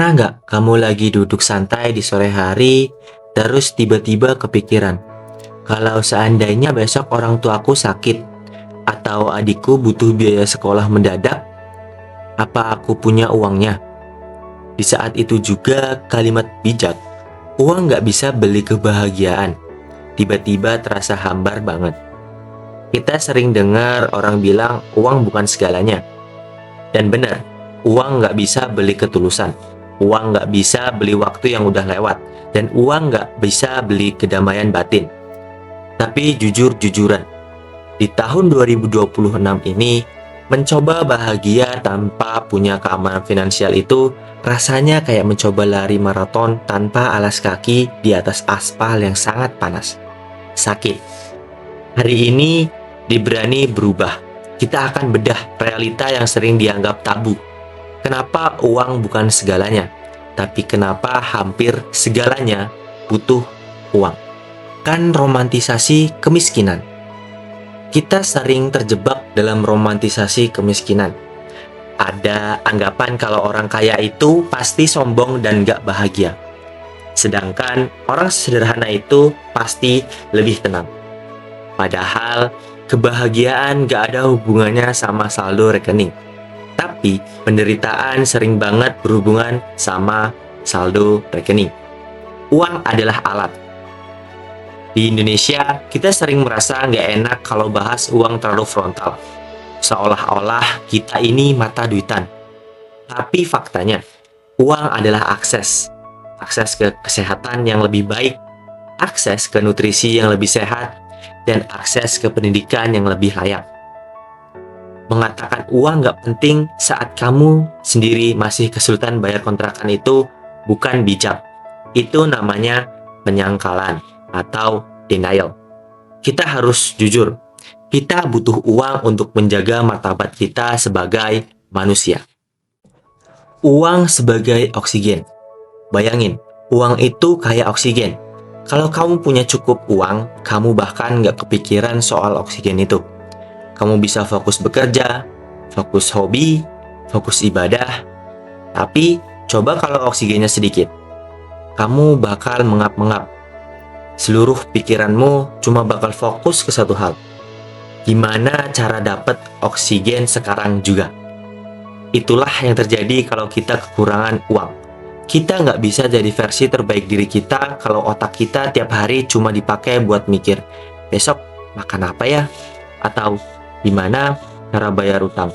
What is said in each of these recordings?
Pernah nggak kamu lagi duduk santai di sore hari, terus tiba-tiba kepikiran, kalau seandainya besok orang tuaku sakit, atau adikku butuh biaya sekolah mendadak, apa aku punya uangnya? Di saat itu juga kalimat bijak, uang nggak bisa beli kebahagiaan, tiba-tiba terasa hambar banget. Kita sering dengar orang bilang uang bukan segalanya. Dan benar, uang nggak bisa beli ketulusan. Uang nggak bisa beli waktu yang udah lewat. Dan uang nggak bisa beli kedamaian batin. Tapi jujur-jujuran, di tahun 2026 ini, mencoba bahagia tanpa punya keamanan finansial itu rasanya kayak mencoba lari maraton tanpa alas kaki di atas aspal yang sangat panas. Sakit. Hari ini diberani berubah. Kita akan bedah realita yang sering dianggap tabu. Kenapa uang bukan segalanya, tapi kenapa hampir segalanya butuh uang. Kan romantisasi kemiskinan. Kita sering terjebak dalam romantisasi kemiskinan. Ada anggapan kalau orang kaya itu pasti sombong dan gak bahagia. Sedangkan orang sederhana itu pasti lebih tenang. Padahal kebahagiaan gak ada hubungannya sama saldo rekening. Tapi penderitaan sering banget berhubungan sama saldo rekening. Uang adalah alat. Di Indonesia, kita sering merasa nggak enak kalau bahas uang terlalu frontal. Seolah-olah kita ini mata duitan. Tapi faktanya, uang adalah akses. Akses ke kesehatan yang lebih baik, akses ke nutrisi yang lebih sehat, dan akses ke pendidikan yang lebih layak. Mengatakan uang nggak penting saat kamu sendiri masih kesulitan bayar kontrakan itu bukan bijak. Itu namanya penyangkalan atau denial. Kita harus jujur, kita butuh uang untuk menjaga martabat kita sebagai manusia. Uang sebagai oksigen. Bayangin, uang itu kayak oksigen. Kalau kamu punya cukup uang, kamu bahkan nggak kepikiran soal oksigen itu. Kamu bisa fokus bekerja, fokus hobi, fokus ibadah. Tapi, coba kalau oksigennya sedikit. Kamu bakal mengap-mengap. Seluruh pikiranmu cuma bakal fokus ke satu hal. Gimana cara dapat oksigen sekarang juga? Itulah yang terjadi kalau kita kekurangan uang. Kita nggak bisa jadi versi terbaik diri kita kalau otak kita tiap hari cuma dipakai buat mikir, besok makan apa ya? Atau gimana cara bayar utang?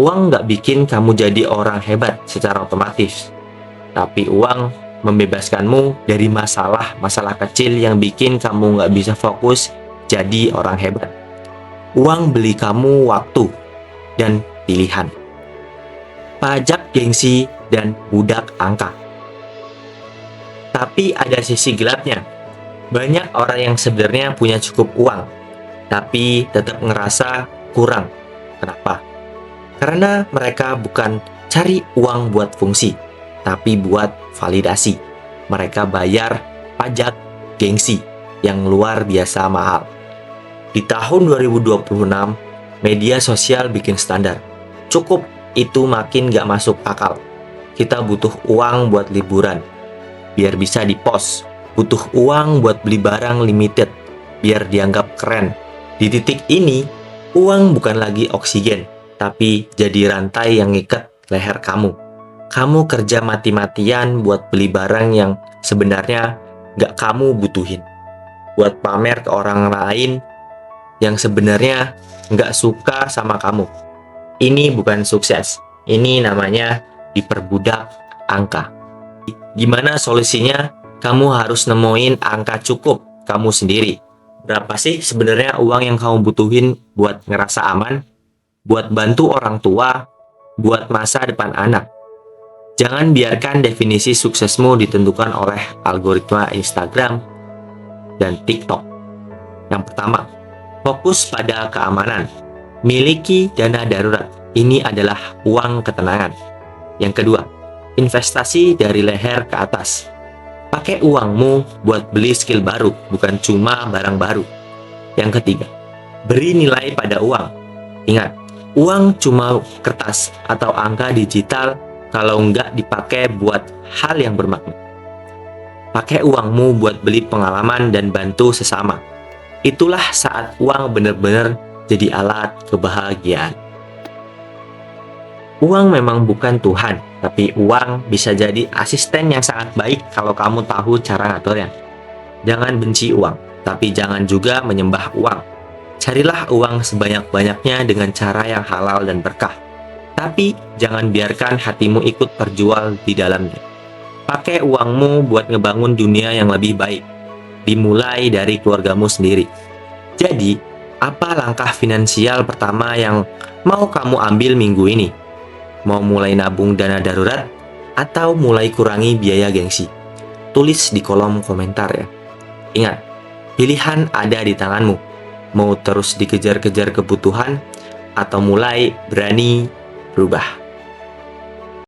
Uang nggak bikin kamu jadi orang hebat secara otomatis. Tapi uang membebaskanmu dari masalah-masalah kecil yang bikin kamu nggak bisa fokus jadi orang hebat. Uang beli kamu waktu dan pilihan. Pajak gengsi dan budak angka. Tapi ada sisi gelapnya. Banyak orang yang sebenarnya punya cukup uang, tapi tetap ngerasa kurang. Kenapa? Karena mereka bukan cari uang buat fungsi, tapi buat validasi. Mereka bayar pajak gengsi yang luar biasa mahal. Di tahun 2026, media sosial bikin standar. Cukup itu makin gak masuk akal. Kita butuh uang buat liburan, biar bisa dipost. Butuh uang buat beli barang limited, biar dianggap keren. Di titik ini, uang bukan lagi oksigen, tapi jadi rantai yang ngikat leher kamu. Kamu kerja mati-matian buat beli barang yang sebenarnya gak kamu butuhin. Buat pamer ke orang lain yang sebenarnya gak suka sama kamu. Ini bukan sukses. Ini namanya diperbudak angka. Gimana solusinya? Kamu harus nemuin angka cukup kamu sendiri. Berapa sih sebenarnya uang yang kamu butuhin buat ngerasa aman? Buat bantu orang tua? Buat masa depan anak? Jangan biarkan definisi suksesmu ditentukan oleh algoritma Instagram dan TikTok. Yang pertama, fokus pada keamanan. Miliki dana darurat. Ini adalah uang ketenangan. Yang kedua, investasi dari leher ke atas. Pakai uangmu buat beli skill baru, bukan cuma barang baru. Yang ketiga, beri nilai pada uang. Ingat, uang cuma kertas atau angka digital kalau nggak dipakai buat hal yang bermakna. Pakai uangmu buat beli pengalaman dan bantu sesama. Itulah saat uang benar-benar jadi alat kebahagiaan. Uang memang bukan Tuhan, tapi uang bisa jadi asisten yang sangat baik kalau kamu tahu cara ngaturnya. Jangan benci uang, tapi jangan juga menyembah uang. Carilah uang sebanyak-banyaknya dengan cara yang halal dan berkah. Tapi jangan biarkan hatimu ikut terjual di dalamnya. Pakai uangmu buat ngebangun dunia yang lebih baik. Dimulai dari keluargamu sendiri. Jadi, apa langkah finansial pertama yang mau kamu ambil minggu ini? Mau mulai nabung dana darurat? Atau mulai kurangi biaya gengsi? Tulis di kolom komentar ya. Ingat, pilihan ada di tanganmu. Mau terus dikejar-kejar kebutuhan, atau mulai berani berubah.